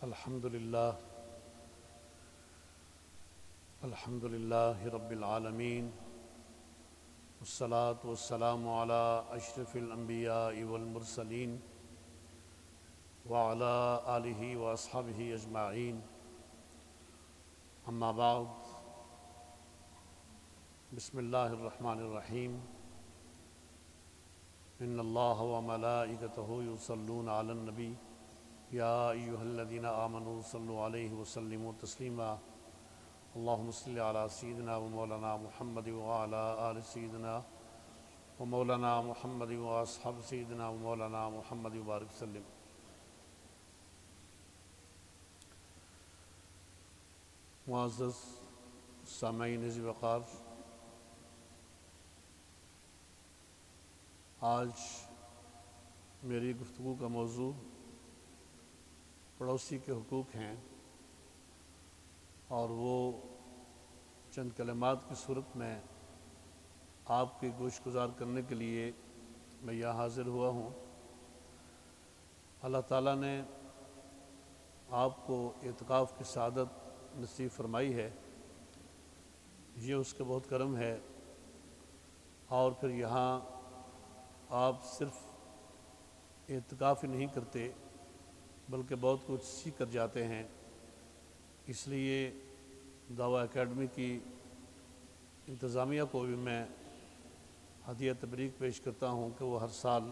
الحمد للہ رب العالمین والصلاة والسلام على اشرف الانبیاء والمرسلین وعلى آلہ واصحابہ اجمعین اما بعد بسم اللہ الرحمن الرحیم ان اللہ وملائکتہ یصلون علی النبی یا ایہا الذین آمنوا صلوا علیہ وسلموا تسلیما اللہم صلی علی سیدنا و مولانا محمد وعلی آل سیدنا و مولانا محمد و اصحاب سیدنا و مولانا محمد وبارک وسلم۔ معزز سامعین ذی وقار، آج میری گفتگو کا موضوع پڑوسی کے حقوق ہیں، اور وہ چند کلمات کی صورت میں آپ کی گوش گزار کرنے کے لیے میں یہاں حاضر ہوا ہوں۔ اللہ تعالیٰ نے آپ کو اعتکاف کی سعادت نصیب فرمائی ہے، یہ اس کا بہت کرم ہے، اور پھر یہاں آپ صرف اعتکاف ہی نہیں کرتے بلکہ بہت کچھ سیکھ کر جاتے ہیں۔ اس لیے دعویٰ اکیڈمی کی انتظامیہ کو بھی میں ہدیہ تبریک پیش کرتا ہوں کہ وہ ہر سال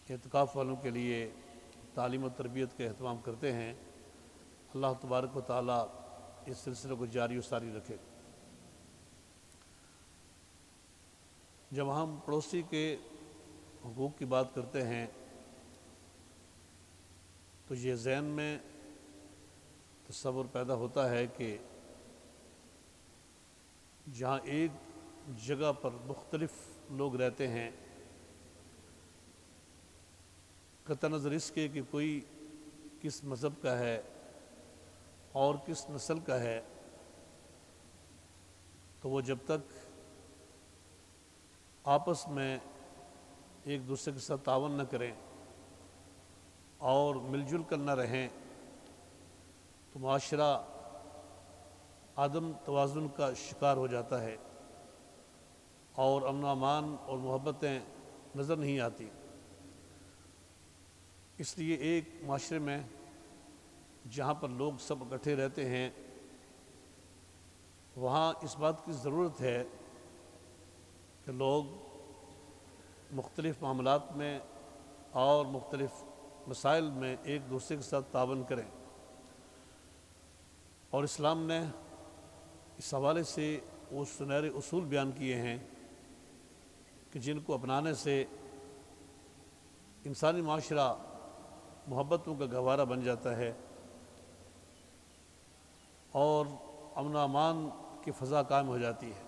اعتکاف والوں کے لیے تعلیم و تربیت کا اہتمام کرتے ہیں۔ اللہ تبارک و تعالیٰ اس سلسلے کو جاری و ساری رکھے۔ جب ہم پڑوسی کے حقوق کی بات کرتے ہیں تو یہ ذہن میں تصور پیدا ہوتا ہے کہ جہاں ایک جگہ پر مختلف لوگ رہتے ہیں، قطع نظر اس کے کہ کوئی کس مذہب کا ہے اور کس نسل کا ہے، تو وہ جب تک آپس میں ایک دوسرے کے ساتھ تعاون نہ کریں اور مل جل کر نہ رہیں تو معاشرہ عدم توازن کا شکار ہو جاتا ہے اور امن و امان اور محبتیں نظر نہیں آتی۔ اس لیے ایک معاشرے میں جہاں پر لوگ سب اکٹھے رہتے ہیں وہاں اس بات کی ضرورت ہے کہ لوگ مختلف معاملات میں اور مختلف مسائل میں ایک دوسرے کے ساتھ تعاون کریں، اور اسلام نے اس حوالے سے وہ سنہرے اصول بیان کیے ہیں کہ جن کو اپنانے سے انسانی معاشرہ محبتوں کا گہوارہ بن جاتا ہے اور امن و امان کی فضا قائم ہو جاتی ہے۔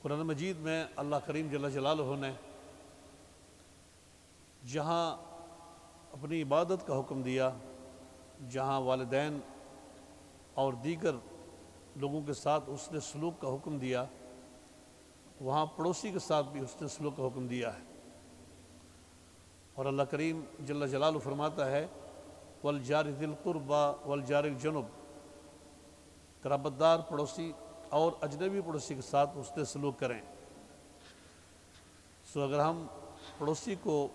قرآن مجید میں اللہ کریم جل جلالہ نے جہاں اپنی عبادت کا حکم دیا، جہاں والدین اور دیگر لوگوں کے ساتھ اس نے سلوک کا حکم دیا، وہاں پڑوسی کے ساتھ بھی اس نے سلوک کا حکم دیا ہے۔ اور اللہ کریم جل جلالہ فرماتا ہے وَالْجَارِ ذِي الْقُرْبَى وَالْجَارِ الْجُنُبِ، قرابت دار پڑوسی اور اجنبی پڑوسی کے ساتھ اس نے سلوک کریں۔ سو اگر ہم پڑوسی کو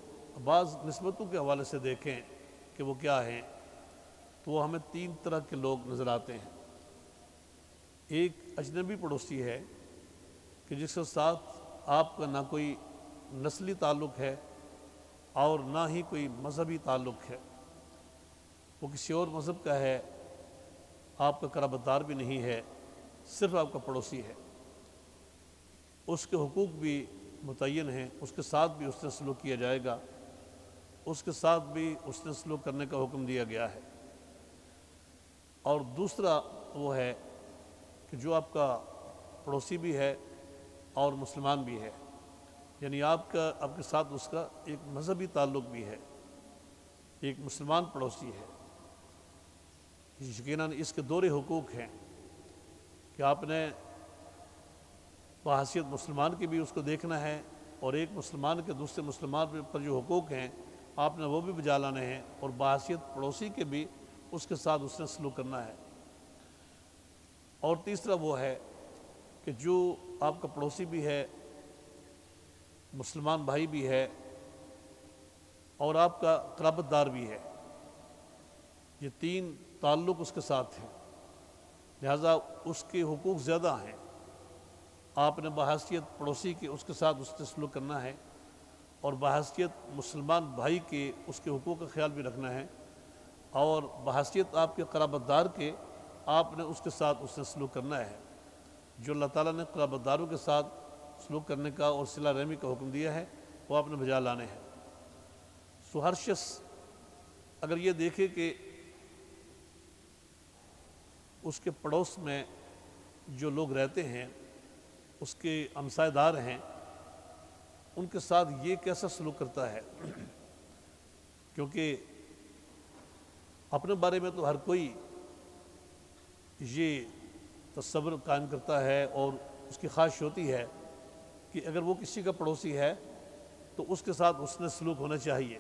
بعض نسبتوں کے حوالے سے دیکھیں کہ وہ کیا ہیں تو وہ ہمیں تین طرح کے لوگ نظر آتے ہیں۔ ایک اجنبی پڑوسی ہے کہ جس کے ساتھ آپ کا نہ کوئی نسلی تعلق ہے اور نہ ہی کوئی مذہبی تعلق ہے، وہ کسی اور مذہب کا ہے، آپ کا قرابت دار بھی نہیں ہے، صرف آپ کا پڑوسی ہے۔ اس کے حقوق بھی متعین ہیں، اس کے ساتھ بھی اس نے سلوک کیا جائے گا، اس کے ساتھ بھی اس نے سلوک کرنے کا حکم دیا گیا ہے۔ اور دوسرا وہ ہے کہ جو آپ کا پڑوسی بھی ہے اور مسلمان بھی ہے، یعنی آپ کے ساتھ اس کا ایک مذہبی تعلق بھی ہے، ایک مسلمان پڑوسی ہے۔ یقیناً اس کے دو حقوق ہیں کہ آپ نے بحیثیت مسلمان کی بھی اس کو دیکھنا ہے، اور ایک مسلمان کے دوسرے مسلمان پر جو حقوق ہیں آپ نے وہ بھی بجا لانے ہیں، اور بحیثیت پڑوسی کے بھی اس کے ساتھ اس نے سلوک کرنا ہے۔ اور تیسرا وہ ہے کہ جو آپ کا پڑوسی بھی ہے، مسلمان بھائی بھی ہے، اور آپ کا قرابت دار بھی ہے، یہ تین تعلق اس کے ساتھ ہیں، لہذا اس کے حقوق زیادہ ہیں۔ آپ نے بحیثیت پڑوسی کے اس کے ساتھ اس نے سلوک کرنا ہے، اور بحیثیت مسلمان بھائی کے اس کے حقوق کا خیال بھی رکھنا ہے، اور بحیثیت آپ کے قرابت دار کے آپ نے اس کے ساتھ اس نے سلوک کرنا ہے۔ جو اللہ تعالیٰ نے قرابت داروں کے ساتھ سلوک کرنے کا اور صلہ رحمی کا حکم دیا ہے وہ آپ نے بجا لانے ہیں۔ سو ہر شخص اگر یہ دیکھے کہ اس کے پڑوس میں جو لوگ رہتے ہیں، اس کے ہمسائے دار ہیں، ان کے ساتھ یہ کیسا سلوک کرتا ہے، کیونکہ اپنے بارے میں تو ہر کوئی یہ تصور قائم کرتا ہے اور اس کی خواہش ہوتی ہے کہ اگر وہ کسی کا پڑوسی ہے تو اس کے ساتھ اس نے سلوک ہونا چاہیے،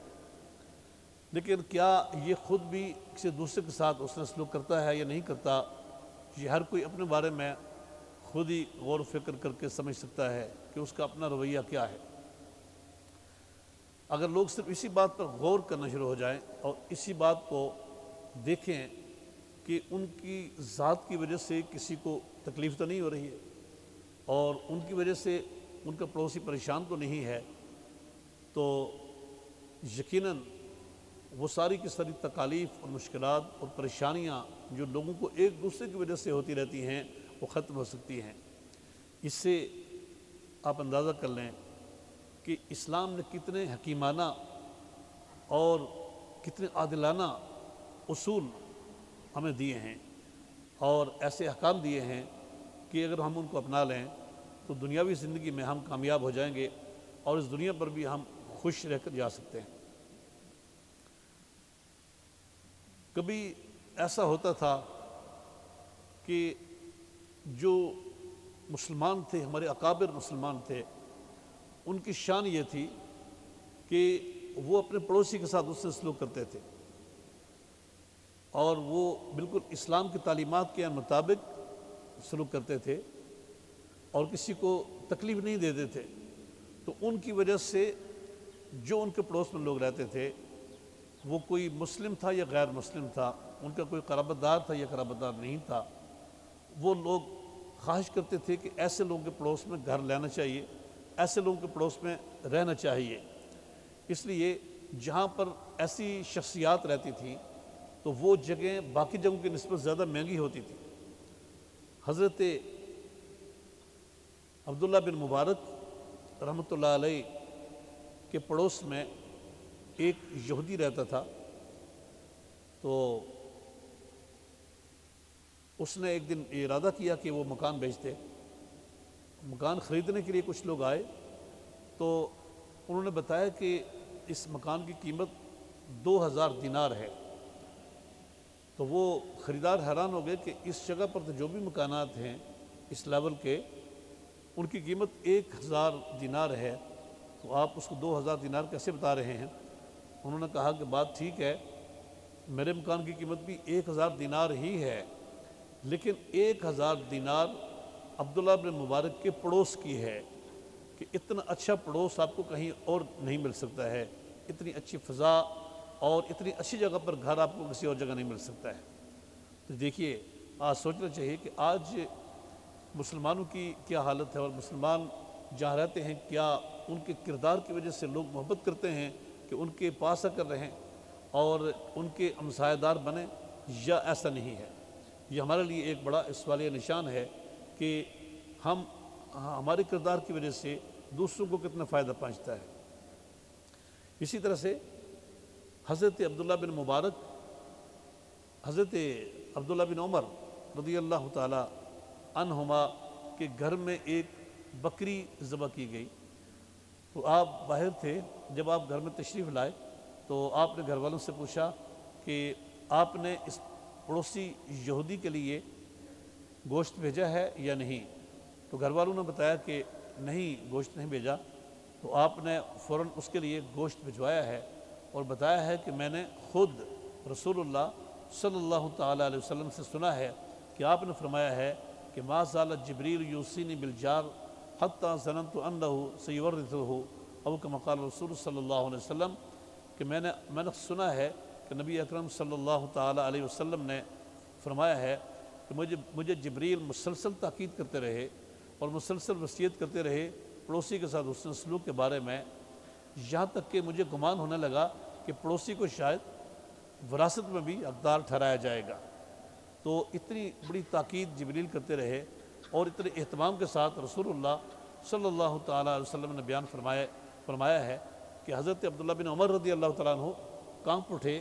لیکن کیا یہ خود بھی کسی دوسرے کے ساتھ اس نے سلوک کرتا ہے یا نہیں کرتا، یہ ہر کوئی اپنے بارے میں خود ہی غور و فکر کر کے سمجھ سکتا ہے کہ اس کا اپنا رویہ کیا ہے۔ اگر لوگ صرف اسی بات پر غور کرنا شروع ہو جائیں اور اسی بات کو دیکھیں کہ ان کی ذات کی وجہ سے کسی کو تکلیف تو نہیں ہو رہی ہے، اور ان کی وجہ سے ان کا پڑوسی پریشان تو نہیں ہے، تو یقیناً وہ ساری کی ساری تکالیف اور مشکلات اور پریشانیاں جو لوگوں کو ایک دوسرے کی وجہ سے ہوتی رہتی ہیں وہ ختم ہو سکتی ہیں۔ اس سے آپ اندازہ کر لیں کہ اسلام نے کتنے حکیمانہ اور کتنے عادلانہ اصول ہمیں دیے ہیں، اور ایسے احکام دیے ہیں کہ اگر ہم ان کو اپنا لیں تو دنیاوی زندگی میں ہم کامیاب ہو جائیں گے، اور اس دنیا پر بھی ہم خوش رہ کر جا سکتے ہیں۔ کبھی ایسا ہوتا تھا کہ جو مسلمان تھے، ہمارے اکابر مسلمان تھے، ان کی شان یہ تھی کہ وہ اپنے پڑوسی کے ساتھ اس سے سلوک کرتے تھے، اور وہ بالکل اسلام کی تعلیمات کے مطابق سلوک کرتے تھے اور کسی کو تکلیف نہیں دیتے تھے۔ تو ان کی وجہ سے جو ان کے پڑوس میں لوگ رہتے تھے، وہ کوئی مسلم تھا یا غیر مسلم تھا، ان کا کوئی قرابت دار تھا یا قرابت دار نہیں تھا، وہ لوگ خواہش کرتے تھے کہ ایسے لوگوں کے پڑوس میں گھر لینا چاہیے، ایسے لوگوں کے پڑوس میں رہنا چاہیے۔ اس لیے جہاں پر ایسی شخصیات رہتی تھیں تو وہ جگہیں باقی جگہوں کی نسبت زیادہ مہنگی ہوتی تھی۔ حضرت عبداللہ بن مبارک رحمۃ اللہ علیہ کے پڑوس میں ایک یہودی رہتا تھا، تو اس نے ایک دن ارادہ کیا کہ وہ مکان بیچ دے۔ مکان خریدنے کے لیے کچھ لوگ آئے تو انہوں نے بتایا کہ اس مکان کی قیمت 2000 دینار ہے۔ تو وہ خریدار حیران ہو گئے کہ اس جگہ پر تو جو بھی مکانات ہیں اس لیول کے، ان کی قیمت 1000 دینار ہے، تو آپ اس کو 2000 دینار کیسے بتا رہے ہیں؟ انہوں نے کہا کہ بات ٹھیک ہے، میرے مکان کی قیمت بھی 1000 دینار ہی ہے، لیکن 1000 دینار عبداللہ بن مبارک کے پڑوس کی ہے، کہ اتنا اچھا پڑوس آپ کو کہیں اور نہیں مل سکتا ہے، اتنی اچھی فضا اور اتنی اچھی جگہ پر گھر آپ کو کسی اور جگہ نہیں مل سکتا ہے۔ تو دیکھیے، آج سوچنا چاہیے کہ آج مسلمانوں کی کیا حالت ہے، اور مسلمان جہاں رہتے ہیں کیا ان کے کردار کی وجہ سے لوگ محبت کرتے ہیں کہ ان کے پاس آ کر رہیں اور ان کے ہمسایہ دار بنیں، یا ایسا نہیں ہے؟ یہ ہمارے لیے ایک بڑا سوالیہ نشان ہے کہ ہمارے کردار کی وجہ سے دوسروں کو کتنا فائدہ پہنچتا ہے۔ اسی طرح سے حضرت عبداللہ بن مبارک، حضرت عبداللہ بن عمر رضی اللہ تعالی عنہما کے گھر میں ایک بکری ذبح کی گئی، تو آپ باہر تھے، جب آپ گھر میں تشریف لائے تو آپ نے گھر والوں سے پوچھا کہ آپ نے اس پڑوسی یہودی کے لیے گوشت بھیجا ہے یا نہیں؟ تو گھر والوں نے بتایا کہ نہیں، گوشت نہیں بھیجا۔ تو آپ نے فوراً اس کے لیے گوشت بھجوایا ہے، اور بتایا ہے کہ میں نے خود رسول اللہ صلی اللہ تعالیٰ علیہ وسلم سے سنا ہے کہ آپ نے فرمایا ہے کہ ما زال جبریل یوصینی بالجار حتی ظننت انہ سیورثہ او کما قال رسول صلی اللہ علیہ وسلم، کہ میں نے سنا ہے کہ نبی اکرم صلی اللہ تعالیٰ علیہ وسلم نے فرمایا ہے کہ مجھے جبریل مسلسل تاکید کرتے رہے اور مسلسل وصیت کرتے رہے پڑوسی کے ساتھ حسن سلوک کے بارے میں، یہاں تک کہ مجھے گمان ہونے لگا کہ پڑوسی کو شاید وراثت میں بھی حقدار ٹھہرایا جائے گا۔ تو اتنی بڑی تاکید جبریل کرتے رہے اور اتنے اہتمام کے ساتھ رسول اللہ صلی اللہ تعالیٰ علیہ وسلم نے بیان فرمایا ہے کہ حضرت عبداللہ بن عمر رضی اللہ تعالیٰ عنہ کانپ اٹھے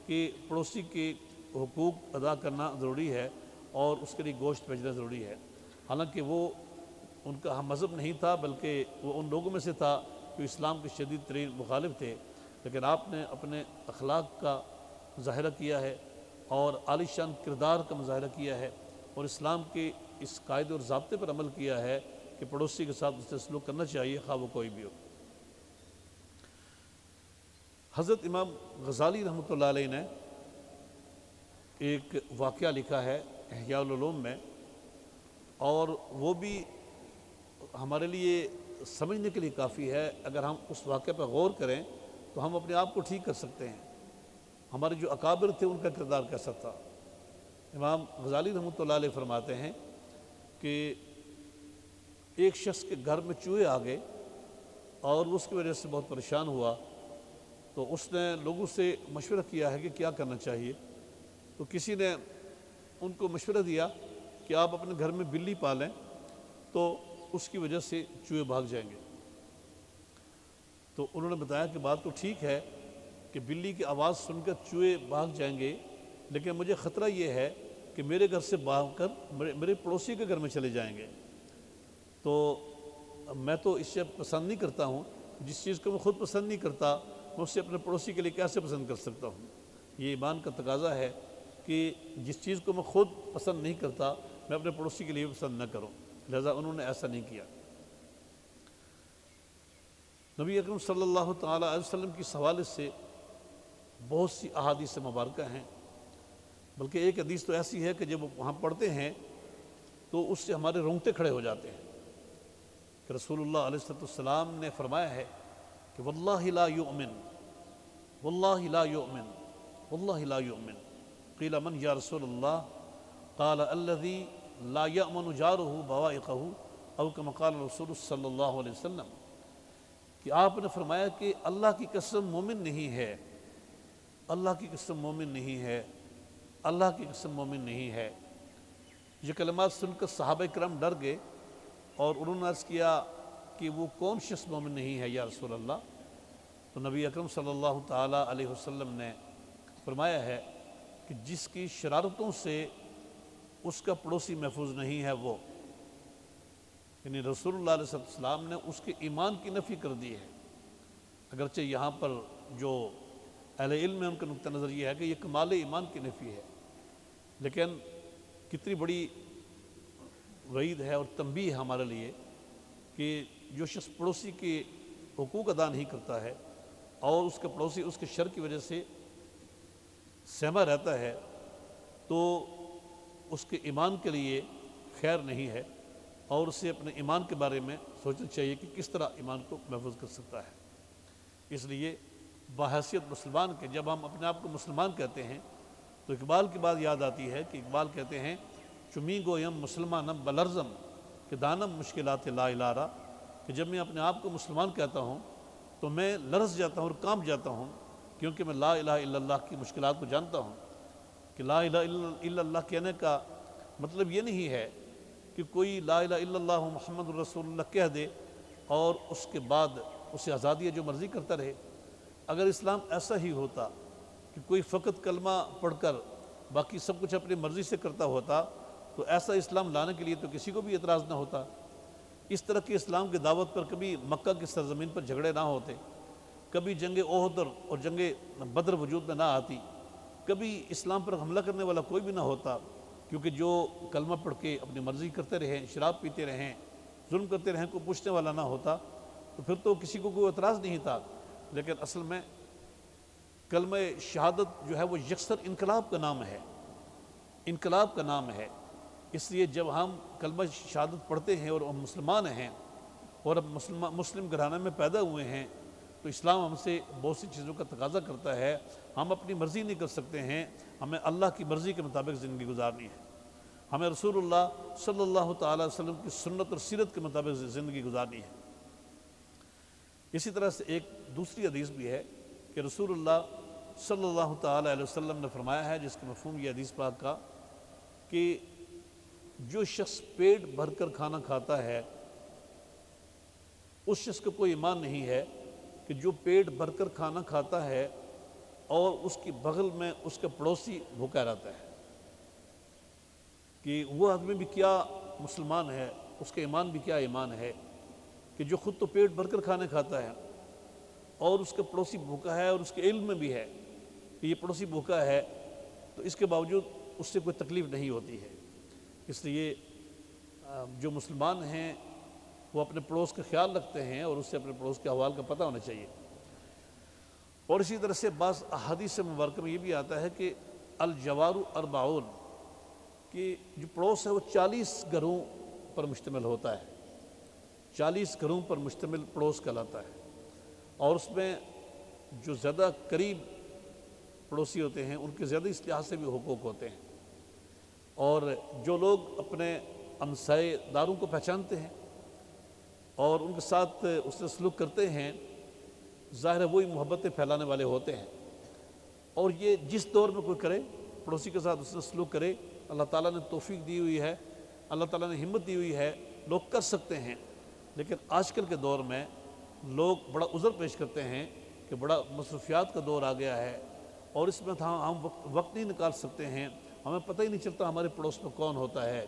کہ پڑوسی کے حقوق ادا کرنا ضروری ہے اور اس کے لیے گوشت بھیجنا ضروری ہے۔ حالانکہ وہ ان کا ہم مذہب نہیں تھا، بلکہ وہ ان لوگوں میں سے تھا جو اسلام کے شدید ترین مخالف تھے، لیکن آپ نے اپنے اخلاق کا مظاہرہ کیا ہے اور عالی شان کردار کا مظاہرہ کیا ہے اور اسلام کے اس قاعدے اور ضابطے پر عمل کیا ہے کہ پڑوسی کے ساتھ اس سے سلوک کرنا چاہیے، خواہ وہ کوئی بھی ہو۔ حضرت امام غزالی رحمۃ اللہ علیہ نے ایک واقعہ لکھا ہے احیاء العلوم میں، اور وہ بھی ہمارے لیے سمجھنے کے لیے کافی ہے۔ اگر ہم اس واقعے پر غور کریں تو ہم اپنے آپ کو ٹھیک کر سکتے ہیں۔ ہمارے جو اکابر تھے ان کا کردار کیسا تھا۔ امام غزالی رحمۃ اللہ علیہ فرماتے ہیں کہ ایک شخص کے گھر میں چوہے آ گئے اور اس کی وجہ سے بہت پریشان ہوا، تو اس نے لوگوں سے مشورہ کیا ہے کہ کیا کرنا چاہیے۔ تو کسی نے ان کو مشورہ دیا کہ آپ اپنے گھر میں بلی پالیں تو اس کی وجہ سے چوہے بھاگ جائیں گے۔ تو انہوں نے بتایا کہ بات تو ٹھیک ہے کہ بلی کی آواز سن کر چوہے بھاگ جائیں گے، لیکن مجھے خطرہ یہ ہے کہ میرے گھر سے بھاگ کر میرے پڑوسی کے گھر میں چلے جائیں گے۔ تو میں تو اس سے پسند نہیں کرتا ہوں، جس چیز کو میں خود پسند نہیں کرتا میں اسے اپنے پڑوسی کے لیے کیسے پسند کر سکتا ہوں۔ یہ ایمان کا تقاضا ہے کہ جس چیز کو میں خود پسند نہیں کرتا میں اپنے پڑوسی کے لیے پسند نہ کروں، لہذا انہوں نے ایسا نہیں کیا۔ نبی اکرم صلی اللہ تعالیٰ علیہ وسلم کی حوالے سے بہت سی احادیث مبارکہ ہیں، بلکہ ایک حدیث تو ایسی ہے کہ جب وہاں پڑھتے ہیں تو اس سے ہمارے رونگٹے کھڑے ہو جاتے ہیں کہ رسول اللہ علیہ السلام نے فرمایا ہے کہ واللہ لا یؤمن، واللہ لا یؤمن، واللہ لا یؤمن۔ قیل من یا رسول اللہ؟ قال الذی لا یأمن جارہ بوائقہ او کما قال رسول صلی اللہ علیہ وسلم، کہ آپ نے فرمایا کہ اللہ کی قسم مومن نہیں ہے، اللہ کی قسم مومن نہیں ہے، اللہ کی قسم مومن نہیں ہے۔ یہ کلمات سن کر صحابہ کرام ڈر گئے اور انہوں نے عرض کیا کہ وہ کون شخص مومن نہیں ہے یا رسول اللہ؟ تو نبی اکرم صلی اللہ تعالیٰ علیہ وسلم نے فرمایا ہے کہ جس کی شرارتوں سے اس کا پڑوسی محفوظ نہیں ہے وہ، یعنی رسول اللہ علیہ السلام نے اس کے ایمان کی نفی کر دی ہے۔ اگرچہ یہاں پر جو اہل علم ہے ان کا نقطہ نظر یہ ہے کہ یہ کمال ایمان کی نفی ہے، لیکن کتنی بڑی وعید ہے اور تنبیہ ہے ہمارے لیے کہ جو شخص پڑوسی کے حقوق ادا نہیں کرتا ہے اور اس کا پڑوسی اس کے شر کی وجہ سے سہما رہتا ہے تو اس کے ایمان کے لیے خیر نہیں ہے، اور اسے اپنے ایمان کے بارے میں سوچنا چاہیے کہ کس طرح ایمان کو محفوظ کر سکتا ہے۔ اس لیے بحیثیت مسلمان کے جب ہم اپنے آپ کو مسلمان کہتے ہیں تو اقبال کی بات یاد آتی ہے کہ اقبال کہتے ہیں چمی گویم مسلمانم بلرزم کہ دانم مشکلات لا الارا، کہ جب میں اپنے آپ کو مسلمان کہتا ہوں تو میں لرز جاتا ہوں اور کانپ جاتا ہوں، کیونکہ میں لا الہ الا اللہ کی مشکلات کو جانتا ہوں کہ لا الہ الا اللہ کہنے کا مطلب یہ نہیں ہے کہ کوئی لا الہ الا اللہ محمد رسول اللہ کہہ دے اور اس کے بعد اسے آزادی ہے جو مرضی کرتا رہے۔ اگر اسلام ایسا ہی ہوتا کہ کوئی فقط کلمہ پڑھ کر باقی سب کچھ اپنی مرضی سے کرتا ہوتا تو ایسا اسلام لانے کے لیے تو کسی کو بھی اعتراض نہ ہوتا۔ اس طرح کے اسلام کی دعوت پر کبھی مکہ کی سرزمین پر جھگڑے نہ ہوتے، کبھی جنگ احد اور جنگ بدر وجود میں نہ آتی، کبھی اسلام پر حملہ کرنے والا کوئی بھی نہ ہوتا، کیونکہ جو کلمہ پڑھ کے اپنی مرضی کرتے رہیں، شراب پیتے رہیں، ظلم کرتے رہیں، کوئی پوچھنے والا نہ ہوتا تو پھر تو کسی کو کوئی اعتراض نہیں تھا۔ لیکن اصل میں کلمہ شہادت جو ہے وہ یکسر انقلاب کا نام ہے، انقلاب کا نام ہے۔ اس لیے جب ہم کلمہ شہادت پڑھتے ہیں اور ہم مسلمان ہیں اور اب مسلم گھرانے میں پیدا ہوئے ہیں، تو اسلام ہم سے بہت سی چیزوں کا تقاضا کرتا ہے۔ ہم اپنی مرضی نہیں کر سکتے ہیں، ہمیں اللہ کی مرضی کے مطابق زندگی گزارنی ہے، ہمیں رسول اللہ صلی اللہ تعالی وسلم کی سنت اور سیرت کے مطابق زندگی گزارنی ہے۔ اسی طرح سے ایک دوسری حدیث بھی ہے کہ رسول اللہ صلی اللہ تعالی علیہ وسلم نے فرمایا ہے، جس کا مفہوم یہ حدیث پاک کا، کہ جو شخص پیٹ بھر کر کھانا کھاتا ہے اس شخص کو کوئی ایمان نہیں ہے کہ جو پیٹ بھر کر کھانا کھاتا ہے اور اس کی بغل میں اس کا پڑوسی بھوکا رہتا ہے، کہ وہ آدمی بھی کیا مسلمان ہے، اس کا ایمان بھی کیا ایمان ہے کہ جو خود تو پیٹ بھر کر کھانے کھاتا ہے اور اس کا پڑوسی بھوکا ہے، اور اس کے علم میں بھی ہے کہ یہ پڑوسی بھوکا ہے، تو اس کے باوجود اس سے کوئی تکلیف نہیں ہوتی ہے۔ اس لیے جو مسلمان ہیں وہ اپنے پڑوس کا خیال رکھتے ہیں اور اس سے اپنے پڑوس کے احوال کا پتہ ہونا چاہیے۔ اور اسی طرح سے بعض احادیث مبارکہ میں یہ بھی آتا ہے کہ الجوار اربعون، کہ جو پڑوس ہے وہ 40 گھروں پر مشتمل ہوتا ہے، 40 گھروں پر مشتمل پڑوس کہلاتا ہے، اور اس میں جو زیادہ قریب پڑوسی ہوتے ہیں ان کے زیادہ اس لحاظ سے بھی حقوق ہوتے ہیں، اور جو لوگ اپنے ہمسائے داروں کو پہچانتے ہیں اور ان کے ساتھ اس سے سلوک کرتے ہیں، ظاہر ہے وہی محبتیں پھیلانے والے ہوتے ہیں۔ اور یہ جس دور میں کوئی کرے، پڑوسی کے ساتھ اس سے سلوک کرے، اللہ تعالیٰ نے توفیق دی ہوئی ہے، اللہ تعالیٰ نے ہمت دی ہوئی ہے، لوگ کر سکتے ہیں۔ لیکن آج کل کے دور میں لوگ بڑا عذر پیش کرتے ہیں کہ بڑا مصروفیات کا دور آ گیا ہے اور اس میں ہم وقت نہیں نکال سکتے ہیں، ہمیں پتہ ہی نہیں چلتا ہمارے پڑوس میں کون ہوتا ہے۔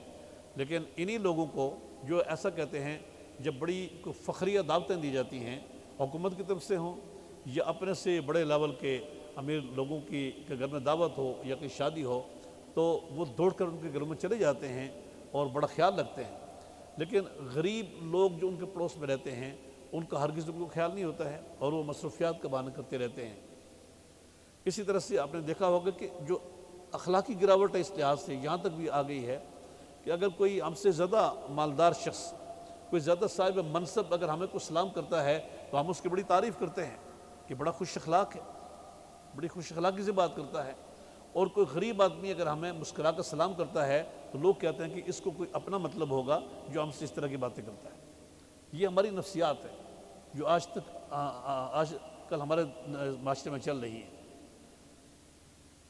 لیکن انہی لوگوں کو جو ایسا کہتے ہیں، جب بڑی فخریہ دعوتیں دی جاتی ہیں حکومت کی طرف سے ہوں یا اپنے سے بڑے لیول کے امیر لوگوں کی گھر میں دعوت ہو یا کوئی شادی ہو، تو وہ دوڑ کر ان کے گھروں میں چلے جاتے ہیں اور بڑا خیال رکھتے ہیں۔ لیکن غریب لوگ جو ان کے پڑوس میں رہتے ہیں ان کا ہرگز ان کو خیال نہیں ہوتا ہے اور وہ مصروفیات کا بہانہ کرتے رہتے ہیں۔ اسی طرح سے آپ نے دیکھا ہوگا کہ جو اخلاقی گراوٹ ہے اس لحاظ سے یہاں تک بھی آ گئی ہے کہ اگر کوئی ہم سے زیادہ مالدار شخص، کوئی زیادہ صاحب منصب اگر ہمیں کوئی سلام کرتا ہے تو ہم اس کی بڑی تعریف کرتے ہیں کہ بڑا خوش اخلاق ہے، بڑی خوش اخلاقی سے بات کرتا ہے۔ اور کوئی غریب آدمی اگر ہمیں مسکرا کر سلام کرتا ہے تو لوگ کہتے ہیں کہ اس کو کوئی اپنا مطلب ہوگا جو ہم سے اس طرح کی باتیں کرتا ہے۔ یہ ہماری نفسیات ہے جو آج کل ہمارے معاشرے میں چل رہی ہے۔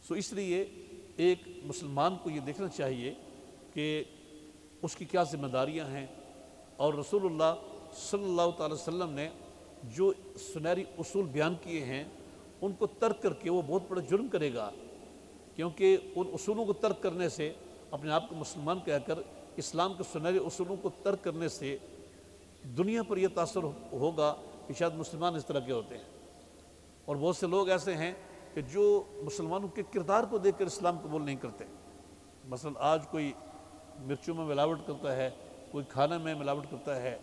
اس لیے ایک مسلمان کو یہ دیکھنا چاہیے کہ اس کی کیا ذمہ داریاں ہیں، اور رسول اللہ صلی اللہ تعالی وسلم نے جو سنہری اصول بیان کیے ہیں ان کو ترک کر کے وہ بہت بڑا جرم کرے گا، کیونکہ ان اصولوں کو ترک کرنے سے، اپنے آپ کو مسلمان کہہ کر اسلام کے سنہری اصولوں کو ترک کرنے سے دنیا پر یہ تاثر ہوگا کہ شاید مسلمان اس طرح کے ہوتے ہیں۔ اور بہت سے لوگ ایسے ہیں کہ جو مسلمانوں کے کردار کو دیکھ کر اسلام قبول نہیں کرتے۔ مثلا آج کوئی مرچوں میں ملاوٹ کرتا ہے، کوئی کھانے میں ملاوٹ کرتا ہے،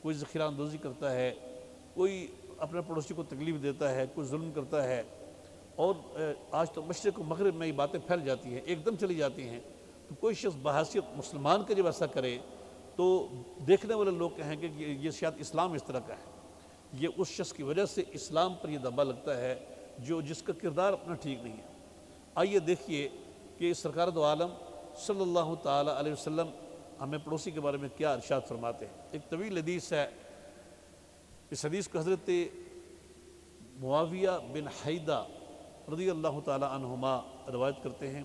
کوئی ذخیرہ اندوزی کرتا ہے، کوئی اپنے پڑوسی کو تکلیف دیتا ہے، کوئی ظلم کرتا ہے، اور آج تو مشرق و مغرب میں یہ باتیں پھیل جاتی ہیں، ایک دم چلی جاتی ہیں۔ تو کوئی شخص بحیثیت مسلمان کا جب ایسا کرے تو دیکھنے والے لوگ کہیں کہ یہ شاید اسلام اس طرح کا ہے، یہ اس شخص کی وجہ سے اسلام پر یہ دبا لگتا ہے جس کا کردار اپنا ٹھیک نہیں ہے۔ آئیے دیکھیے کہ سرکار دو عالم صلی اللہ تعالی علیہ وسلم ہمیں پڑوسی کے بارے میں کیا ارشاد فرماتے ہیں۔ ایک طویل حدیث ہے، اس حدیث کو حضرت معاویہ بن حیدہ رضی اللہ تعالی عنہما روایت کرتے ہیں۔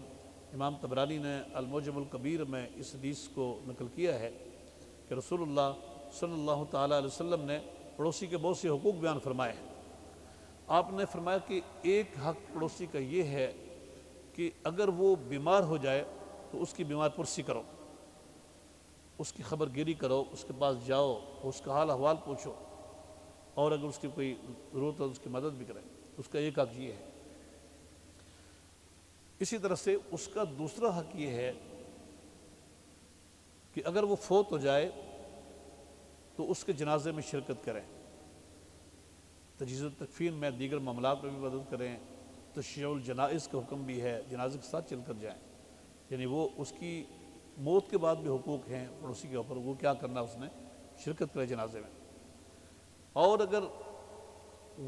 امام طبرانی نے المعجم الکبیر میں اس حدیث کو نقل کیا ہے کہ رسول اللہ صلی اللہ تعالی علیہ وسلم نے پڑوسی کے بہت سے حقوق بیان فرمائے ہیں۔ آپ نے فرمایا کہ ایک حق پڑوسی کا یہ ہے کہ اگر وہ بیمار ہو جائے تو اس کی بیمار پرسی کرو، اس کی خبر گیری کرو، اس کے پاس جاؤ، اس کا حال احوال پوچھو، اور اگر اس کی کوئی ضرورت ہو اس کی مدد بھی کرے، اس کا ایک حق یہ ہے۔ اسی طرح سے اس کا دوسرا حق یہ ہے کہ اگر وہ فوت ہو جائے تو اس کے جنازے میں شرکت کریں، تجہیز و تکفین میں دیگر معاملات میں بھی مدد کریں، تشیع الجنائز کا حکم بھی ہے، جنازے کے ساتھ چل کر جائیں، یعنی وہ اس کی موت کے بعد بھی حقوق ہیں پڑوسی کے اوپر، وہ کیا کرنا اس نے شرکت کرے جنازے میں۔ اور اگر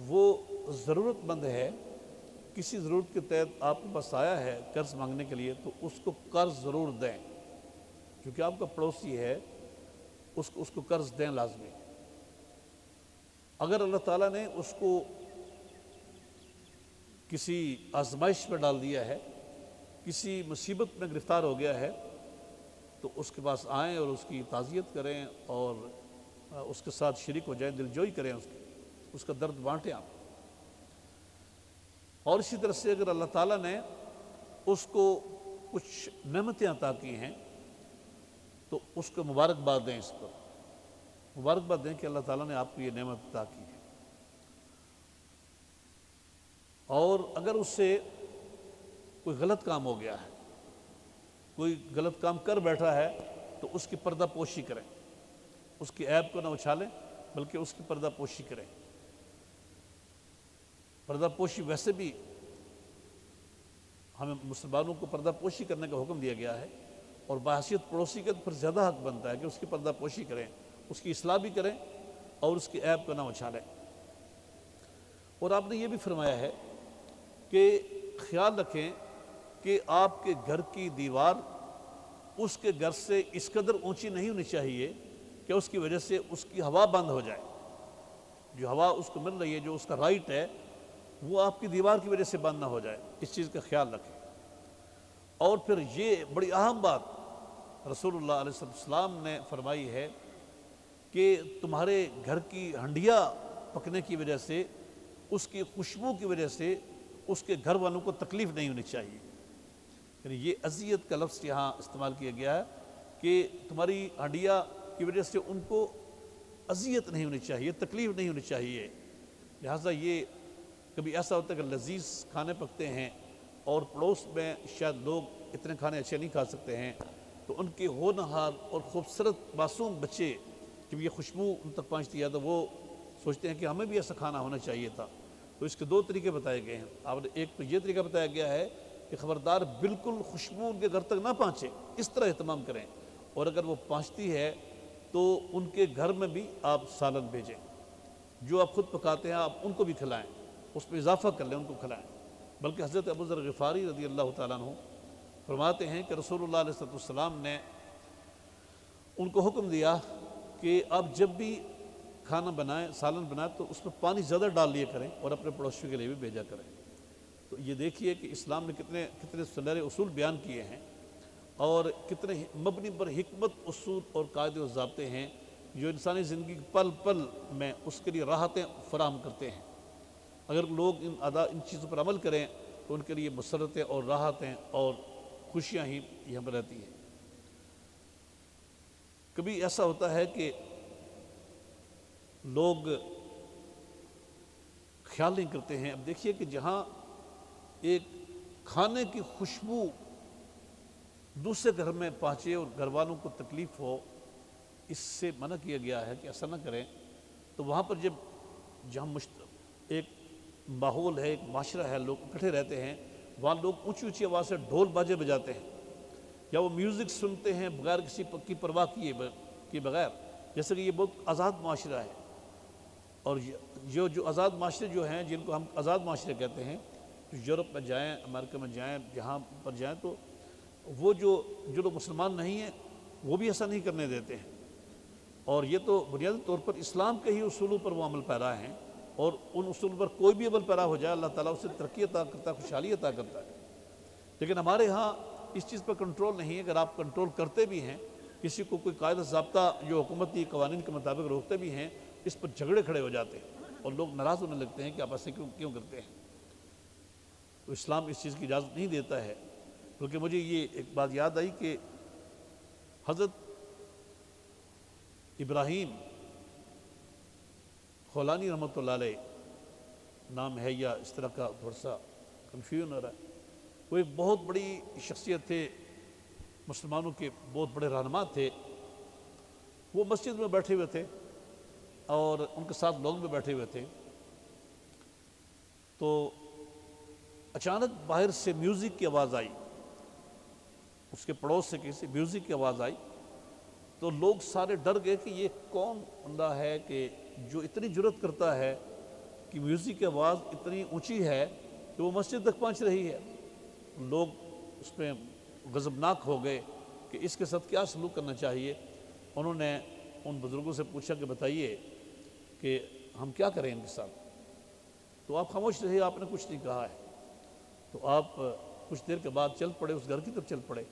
وہ ضرورت مند ہے، کسی ضرورت کے تحت آپ کے پاس آیا ہے قرض مانگنے کے لیے، تو اس کو قرض ضرور دیں، کیونکہ آپ کا پڑوسی ہے، اس کو قرض دیں لازمی۔ اگر اللہ تعالیٰ نے اس کو کسی آزمائش میں ڈال دیا ہے، کسی مصیبت میں گرفتار ہو گیا ہے، تو اس کے پاس آئیں اور اس کی تعزیت کریں اور اس کے ساتھ شریک ہو جائیں، دلجوئی کریں اس کا درد بانٹیں آپ۔ اور اسی طرح سے اگر اللہ تعالیٰ نے اس کو کچھ نعمتیں عطا کی ہیں تو اس کو مبارکباد دیں، اس پر مبارکباد دیں کہ اللہ تعالیٰ نے آپ کو یہ نعمت عطا کی ہے۔ اور اگر اس سے کوئی غلط کام ہو گیا ہے، کوئی غلط کام کر بیٹھا ہے، تو اس کی پردہ پوشی کریں، اس کی عیب کو نہ اچھالیں بلکہ اس کی پردہ پوشی کریں۔ پردہ پوشی ویسے بھی ہمیں مسلمانوں کو پردہ پوشی کرنے کا حکم دیا گیا ہے، اور بحیثیت پڑوسی کے پھر زیادہ حق بنتا ہے کہ اس کی پردہ پوشی کریں، اس کی اصلاح بھی کریں اور اس کی عیب کو نہ اچھالیں۔ اور آپ نے یہ بھی فرمایا ہے کہ خیال رکھیں کہ آپ کے گھر کی دیوار اس کے گھر سے اس قدر اونچی نہیں ہونی چاہیے کہ اس کی وجہ سے اس کی ہوا بند ہو جائے، جو ہوا اس کو مل رہی ہے، جو اس کا رائٹ ہے، وہ آپ کی دیوار کی وجہ سے بند نہ ہو جائے، اس چیز کا خیال رکھیں۔ اور پھر یہ بڑی اہم بات رسول اللہ علیہ السلام نے فرمائی ہے کہ تمہارے گھر کی ہنڈیا پکنے کی وجہ سے، اس کی خوشبو کی وجہ سے اس کے گھر والوں کو تکلیف نہیں ہونی چاہیے، یعنی یہ اذیت کا لفظ یہاں استعمال کیا گیا ہے کہ تمہاری ہنڈیا کی وجہ سے ان کو اذیت نہیں ہونی چاہیے، تکلیف نہیں ہونی چاہیے۔ لہٰذا یہ کبھی ایسا ہوتا ہے کہ لذیذ کھانے پکتے ہیں اور پڑوس میں شاید لوگ اتنے کھانے اچھے نہیں کھا سکتے ہیں، تو ان کے ہونہار اور خوبصورت معصوم بچے جب یہ خوشبو ان تک پہنچتی ہے تو وہ سوچتے ہیں کہ ہمیں بھی ایسا کھانا ہونا چاہیے تھا۔ تو اس کے دو طریقے بتائے گئے ہیں، آپ نے ایک تو یہ طریقہ بتایا گیا ہے کہ خبردار بالکل خوشبو ان کے گھر تک نہ پہنچے، اس طرح اہتمام کریں، اور اگر وہ پہنچتی ہے تو ان کے گھر میں بھی آپ سالن بھیجیں، جو آپ خود پکاتے ہیں آپ ان کو بھی کھلائیں، اس میں اضافہ کر لیں، ان کو کھلائیں۔ بلکہ حضرت ابو ذر غفاری رضی اللہ تعالیٰ عنہ فرماتے ہیں کہ رسول اللہ علیہ السلام نے ان کو حکم دیا کہ آپ جب بھی کھانا بنائیں، سالن بنائیں، تو اس میں پانی زیادہ ڈال لیا کریں اور اپنے پڑوسیوں کے لیے بھی بھیجا کریں۔ تو یہ دیکھیے کہ اسلام نے کتنے سنہرے اصول بیان کیے ہیں، اور کتنے مبنی پر حکمت اصول اور قاعدے و ضابطے ہیں جو انسانی زندگی پل پل میں اس کے لیے راحتیں فراہم کرتے ہیں۔ اگر لوگ ان چیزوں پر عمل کریں تو ان کے لیے مسرتیں اور راحتیں اور خوشیاں ہی یہاں پر رہتی ہیں۔ کبھی ایسا ہوتا ہے کہ لوگ خیال نہیں کرتے ہیں، اب دیکھیے کہ جہاں ایک کھانے کی خوشبو دوسرے گھر میں پہنچے اور گھر والوں کو تکلیف ہو، اس سے منع کیا گیا ہے کہ ایسا نہ کریں۔ تو وہاں پر جہاں ایک ماحول ہے، ایک معاشرہ ہے، لوگ اکٹھے رہتے ہیں، وہاں لوگ اونچی اونچی آواز سے ڈھول باجے بجاتے ہیں یا وہ میوزک سنتے ہیں بغیر کسی کی پرواہ کیے بغیر، جیسے کہ یہ بہت آزاد معاشرہ ہے۔ اور جو آزاد معاشرے جو ہیں، جن کو ہم آزاد معاشرے کہتے ہیں، جو یورپ میں جائیں، امریکہ میں جائیں، جہاں پر جائیں، تو وہ جو لوگ مسلمان نہیں ہیں وہ بھی ایسا نہیں کرنے دیتے ہیں، اور یہ تو بنیادی طور پر اسلام کے ہی اصولوں پر وہ عمل پیرا ہیں، اور ان اصول پر کوئی بھی عمل پیرا ہو جائے اللہ تعالیٰ اسے ترقی عطا کرتا ہے، خوشحالی عطا کرتا ہے۔ لیکن ہمارے ہاں اس چیز پر کنٹرول نہیں ہے۔ اگر آپ کنٹرول کرتے بھی ہیں، کسی کو کوئی قاعدہ ضابطہ جو حکومتی قوانین کے مطابق روکتے بھی ہیں، اس پر جھگڑے کھڑے ہو جاتے ہیں اور لوگ ناراض ہونے لگتے ہیں کہ آپ ایسے کیوں کرتے ہیں۔ تو اسلام اس چیز کی اجازت نہیں دیتا ہے۔ بلکہ مجھے یہ ایک بات یاد آئی کہ حضرت ابراہیم خولانی رحمۃ اللہ علیہ نام ہے، یا اس طرح کا تھوڑا سا کنفیوژن ہو رہا ہے، وہ ایک بہت بڑی شخصیت تھے، مسلمانوں کے بہت بڑے رہنما تھے۔ وہ مسجد میں بیٹھے ہوئے تھے اور ان کے ساتھ لوگ بھی بیٹھے ہوئے تھے، تو اچانک باہر سے میوزک کی آواز آئی، اس کے پڑوس سے کسی میوزک کی آواز آئی، تو لوگ سارے ڈر گئے کہ یہ کون بندہ ہے کہ جو اتنی جرأت کرتا ہے کہ میوزک کی آواز اتنی اونچی ہے کہ وہ مسجد تک پہنچ رہی ہے۔ لوگ اس میں غضبناک ہو گئے کہ اس کے ساتھ کیا سلوک کرنا چاہیے۔ انہوں نے ان بزرگوں سے پوچھا کہ بتائیے کہ ہم کیا کریں ان کے ساتھ؟ تو آپ خاموش رہے، آپ نے کچھ نہیں کہا ہے۔ تو آپ کچھ دیر کے بعد چل پڑے، اس گھر کی طرف چل پڑے،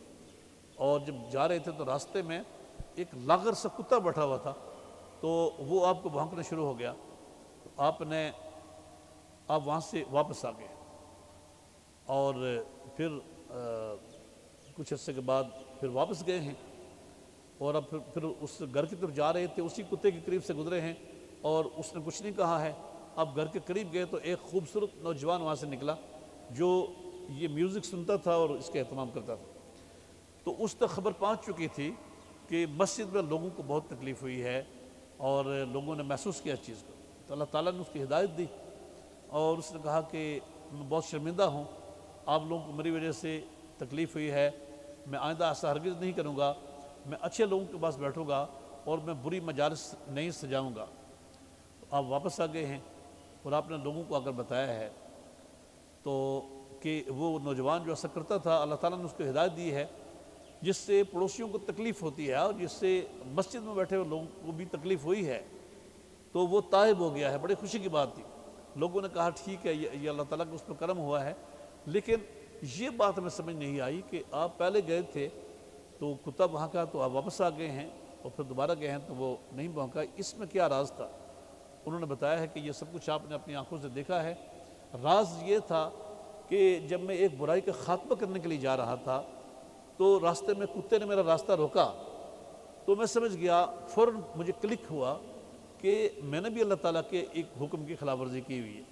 اور جب جا رہے تھے تو راستے میں ایک لاغر سا کتا بیٹھا ہوا تھا، تو وہ آپ کو بھونکنا شروع ہو گیا۔ تو آپ وہاں سے واپس آ گئے، اور پھر کچھ عرصے کے بعد پھر واپس گئے ہیں، اور اب پھر اس گھر کی طرف جا رہے تھے، اسی کتے کے قریب سے گزرے ہیں اور اس نے کچھ نہیں کہا ہے۔ اب گھر کے قریب گئے تو ایک خوبصورت نوجوان وہاں سے نکلا جو یہ میوزک سنتا تھا اور اس کے اہتمام کرتا تھا۔ تو اس تک خبر پہنچ چکی تھی کہ مسجد میں لوگوں کو بہت تکلیف ہوئی ہے اور لوگوں نے محسوس کیا اس چیز کو۔ تو اللہ تعالیٰ نے اس کی ہدایت دی، اور اس نے کہا کہ میں بہت شرمندہ ہوں، آپ لوگوں کو میری وجہ سے تکلیف ہوئی ہے، میں آئندہ ایسا ہرگز نہیں کروں گا، میں اچھے لوگوں کے پاس بیٹھوں گا اور میں بری مجالس نہیں سجاؤں گا۔ تو آپ واپس آ گئے ہیں اور آپ نے لوگوں کو اگر بتایا ہے تو کہ وہ نوجوان جو ایسا کرتا تھا، اللہ تعالیٰ نے اس کو ہدایت دی ہے، جس سے پڑوسیوں کو تکلیف ہوتی ہے اور جس سے مسجد میں بیٹھے ہوئے لوگوں کو بھی تکلیف ہوئی ہے، تو وہ تائب ہو گیا ہے۔ بڑی خوشی کی بات تھی۔ لوگوں نے کہا ٹھیک ہے، یہ اللہ تعالیٰ کا اس پر کرم ہوا ہے، لیکن یہ بات ہمیں سمجھ نہیں آئی کہ آپ پہلے گئے تھے تو کتا بھونکا، تو آپ واپس آ گئے ہیں اور پھر دوبارہ گئے ہیں تو وہ نہیں بھونکا، اس میں کیا راز تھا؟ انہوں نے بتایا ہے کہ یہ سب کچھ آپ نے اپنی آنکھوں سے دیکھا ہے۔ راز یہ تھا کہ جب میں ایک برائی کا خاتمہ کرنے کے لیے جا رہا تھا تو راستے میں کتے نے میرا راستہ روکا، تو میں سمجھ گیا، فوراً مجھے کلک ہوا کہ میں نے بھی اللہ تعالیٰ کے ایک حکم کی خلاف ورزی کی ہوئی ہے۔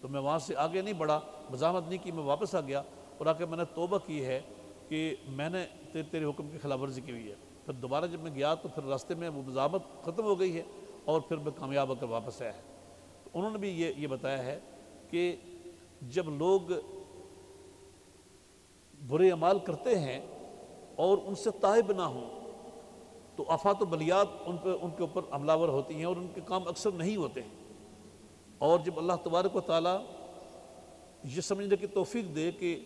تو میں وہاں سے آگے نہیں بڑھا، مزاحمت نہیں کی، میں واپس آ گیا اور آ کے میں نے توبہ کی ہے کہ میں نے تیرے حکم کی خلاف ورزی کی ہوئی ہے۔ پھر دوبارہ جب میں گیا تو پھر راستے میں وہ مزاحمت ختم ہو گئی ہے اور پھر میں کامیاب ہو کر واپس آیا ہے۔ تو انہوں نے بھی یہ بتایا ہے کہ جب لوگ برے اعمال کرتے ہیں اور ان سے تائب نہ ہوں تو آفات و بلیات ان کے اوپر حملہ ور ہوتی ہیں اور ان کے کام اکثر نہیں ہوتے ہیں۔ اور جب اللہ تبارک و تعالیٰ یہ سمجھنے کی توفیق دے کہ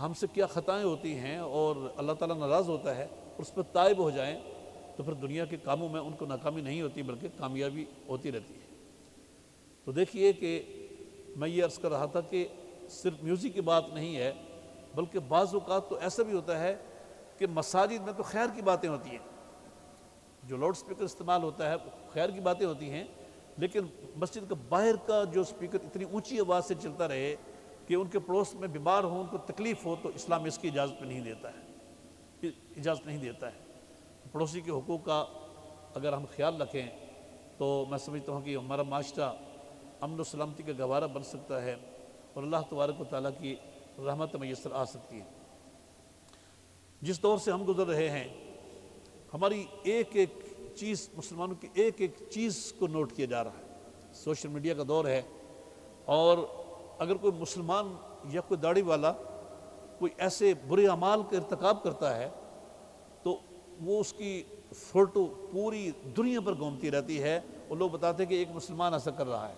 ہم سے کیا خطائیں ہوتی ہیں اور اللہ تعالیٰ ناراض ہوتا ہے اور اس پر تائب ہو جائیں، تو پھر دنیا کے کاموں میں ان کو ناکامی نہیں ہوتی بلکہ کامیابی ہوتی رہتی ہے۔ تو دیکھیے کہ میں یہ عرض کر رہا تھا کہ صرف میوزک کی بات نہیں ہے، بلکہ بعض اوقات تو ایسا بھی ہوتا ہے کہ مساجد میں تو خیر کی باتیں ہوتی ہیں، جو لاؤڈ سپیکر استعمال ہوتا ہے خیر کی باتیں ہوتی ہیں، لیکن مسجد کا باہر کا جو سپیکر اتنی اونچی آواز سے چلتا رہے کہ ان کے پڑوس میں بیمار ہوں، ان کو تکلیف ہو، تو اسلام اس کی اجازت نہیں دیتا ہے۔ پڑوسی کے حقوق کا اگر ہم خیال رکھیں تو میں سمجھتا ہوں کہ ہمارا معاشرہ امن و سلامتی کا گہوارہ بن سکتا ہے اور اللہ تبارک و تعالیٰ کی رحمت میسر آ سکتی ہے۔ جس دور سے ہم گزر رہے ہیں، ہماری ایک ایک چیز، مسلمانوں کی ایک ایک چیز کو نوٹ کیا جا رہا ہے۔ سوشل میڈیا کا دور ہے، اور اگر کوئی مسلمان یا کوئی داڑھی والا کوئی ایسے برے اعمال کا ارتکاب کرتا ہے تو وہ اس کی فوٹو پوری دنیا پر گھومتی رہتی ہے اور لوگ بتاتے ہیں کہ ایک مسلمان ایسا کر رہا ہے۔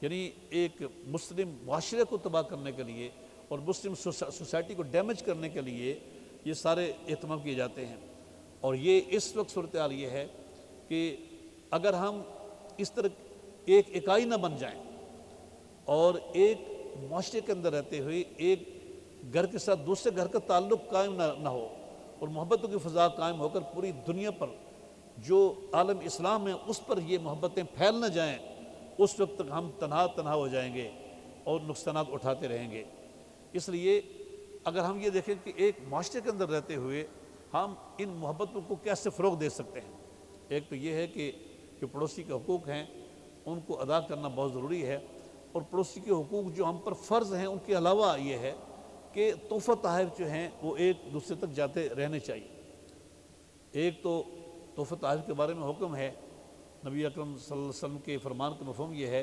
یعنی ایک مسلم معاشرے کو تباہ کرنے کے لیے اور مسلم سوسائٹی کو ڈیمیج کرنے کے لیے یہ سارے اہتمام کیے جاتے ہیں۔ اور یہ اس وقت صورتحال یہ ہے کہ اگر ہم اس طرح ایک اکائی نہ بن جائیں اور ایک معاشرے کے اندر رہتے ہوئے ایک گھر کے ساتھ دوسرے گھر کا تعلق قائم نہ ہو اور محبتوں کی فضا قائم ہو کر پوری دنیا پر جو عالم اسلام ہے اس پر یہ محبتیں پھیل نہ جائیں، اس وقت تک ہم تنہا ہو جائیں گے اور نقصانات اٹھاتے رہیں گے۔ اس لیے اگر ہم یہ دیکھیں کہ ایک معاشرے کے اندر رہتے ہوئے ہم ان محبتوں کو کیسے فروغ دے سکتے ہیں، ایک تو یہ ہے کہ جو پڑوسی کے حقوق ہیں ان کو ادا کرنا بہت ضروری ہے، اور پڑوسی کے حقوق جو ہم پر فرض ہیں ان کے علاوہ یہ ہے کہ تحفہ تحائف جو ہیں وہ ایک دوسرے تک جاتے رہنے چاہیے۔ ایک تو تحفہ تحائف کے بارے میں حکم ہے، نبی اکرم صلی اللہ علیہ وسلم کے فرمان کا مفہوم یہ ہے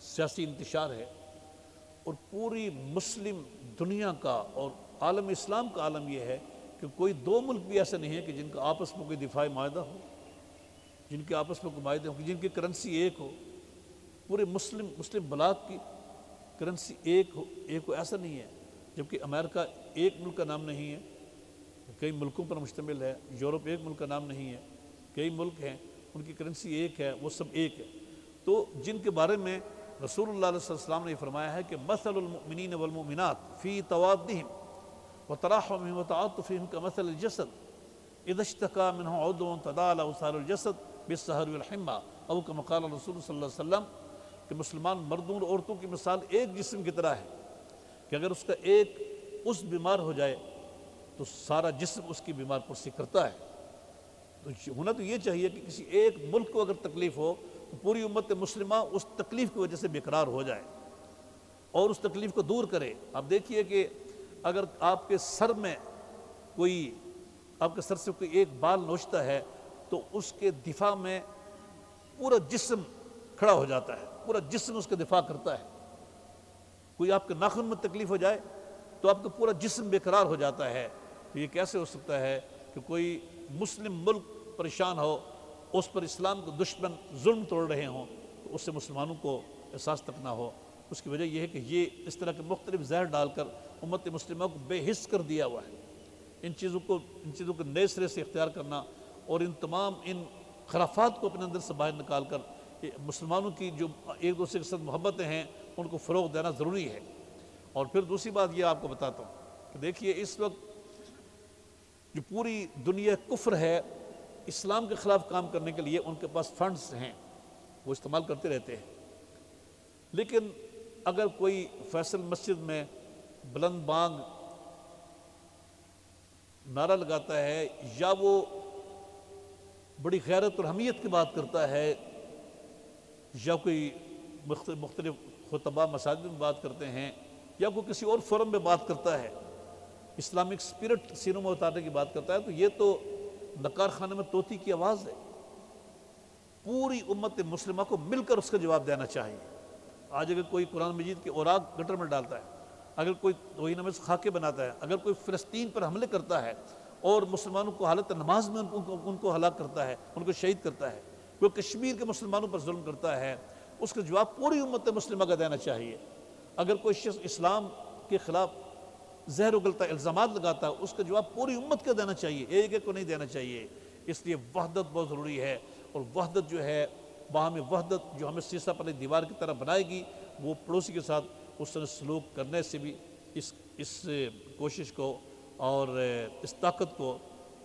سیاسی انتشار ہے، اور پوری مسلم دنیا کا اور عالم اسلام کا عالم یہ ہے کہ کوئی دو ملک بھی ایسے نہیں ہیں کہ جن کا آپس میں کوئی دفاعی معاہدہ ہو، جن کے آپس میں کوئی معاہدے ہوں، جن کی کرنسی ایک ہو۔ پورے مسلم بلاک کی کرنسی ایک ہو ایسا نہیں ہے، جبکہ امریکہ ایک ملک کا نام نہیں ہے، کئی ملکوں پر مشتمل ہے۔ یورپ ایک ملک کا نام نہیں ہے، کئی ملک ہیں، ان کی کرنسی ایک ہے، وہ سب ایک ہے۔ تو جن کے بارے میں رسول اللہ علیہ وسلم نے فرمایا ہے کہ مثل المؤمنین والمؤمنات فی توادہم وتراحمہم وتعاطفہم کمثل الجسد اذا اشتکا منہ عضو تداعی له سائر الجسد بالسہر والحمى، او کما قال رسول صلی اللہ علیہ وسلم کہ مسلمان مردوں اور عورتوں کی مثال ایک جسم کی طرح ہے کہ اگر اس کا ایک عضو بیمار ہو جائے تو سارا جسم اس کی بیمار پرسی کرتا ہے۔ تو ہونا تو یہ چاہیے کہ کسی ایک ملک کو اگر تکلیف ہو تو پوری امت مسلمہ اس تکلیف کی وجہ سے بیقرار ہو جائے اور اس تکلیف کو دور کرے۔ آپ دیکھیے کہ اگر آپ کے سر میں کوئی، آپ کے سر سے کوئی ایک بال نوچتا ہے تو اس کے دفاع میں پورا جسم کھڑا ہو جاتا ہے، پورا جسم اس کا دفاع کرتا ہے۔ کوئی آپ کے ناخن میں تکلیف ہو جائے تو آپ کا پورا جسم بیقرار ہو جاتا ہے۔ تو یہ کیسے ہو سکتا ہے کہ کوئی مسلم ملک پریشان ہو، اس پر اسلام کو دشمن ظلم توڑ رہے ہوں تو اس سے مسلمانوں کو احساس تک نہ ہو؟ اس کی وجہ یہ ہے کہ یہ اس طرح کے مختلف زہر ڈال کر امت مسلمہ کو بے حس کر دیا ہوا ہے۔ ان چیزوں کو نئے سرے سے اختیار کرنا اور ان تمام ان خرافات کو اپنے اندر سے باہر نکال کر مسلمانوں کی جو ایک دوسرے کے ساتھ محبتیں ہیں ان کو فروغ دینا ضروری ہے۔ اور پھر دوسری بات یہ آپ کو بتاتا ہوں کہ دیکھیے اس وقت جو پوری دنیا کفر ہے، اسلام کے خلاف کام کرنے کے لیے ان کے پاس فنڈز ہیں، وہ استعمال کرتے رہتے ہیں۔ لیکن اگر کوئی فیصل مسجد میں بلند بانگ نعرہ لگاتا ہے یا وہ بڑی غیرت اور حمیت کی بات کرتا ہے یا کوئی مختلف خطبہ مساجد میں بات کرتے ہیں یا کوئی کسی اور فورم میں بات کرتا ہے، اسلامک سپرٹ سینوں میں اتارنے کی بات کرتا ہے، تو یہ تو نقار خانے میں طوطی کی آواز ہے۔ پوری امت مسلمہ کو مل کر اس کا جواب دینا چاہیے۔ آج اگر کوئی قرآن مجید کے اوراق گٹر میں ڈالتا ہے، اگر کوئی توہین آمیز خاکے بناتا ہے، اگر کوئی فلسطین پر حملے کرتا ہے اور مسلمانوں کو حالت نماز میں ان کو ہلاک کرتا ہے، ان کو شہید کرتا ہے، کوئی کشمیر کے مسلمانوں پر ظلم کرتا ہے، اس کا جواب پوری امت مسلمہ کا دینا چاہیے۔ اگر کوئی شخص اسلام کے خلاف زہر اگلتا الزامات لگاتا ہے، اس کا جواب پوری امت کا دینا چاہیے، ایک ایک کو نہیں دینا چاہیے۔ اس لیے وحدت بہت ضروری ہے، اور وحدت جو ہے، باہمی وحدت جو ہمیں سیسہ پلے دیوار کی طرح بنائے گی، وہ پڑوسی کے ساتھ اس طرح سلوک کرنے سے بھی اس کوشش کو اور اس طاقت کو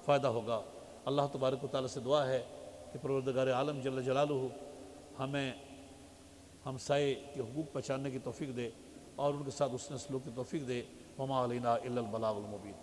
فائدہ ہوگا۔ اللہ تبارک و تعالیٰ سے دعا ہے کہ پروردگار عالم جل جلالہ ہمیں ہمسائے کے حقوق پہچاننے کی توفیق دے اور ان کے ساتھ اس نے سلوک کی توفیق دے۔ وما علینا الا البلاغ المبین۔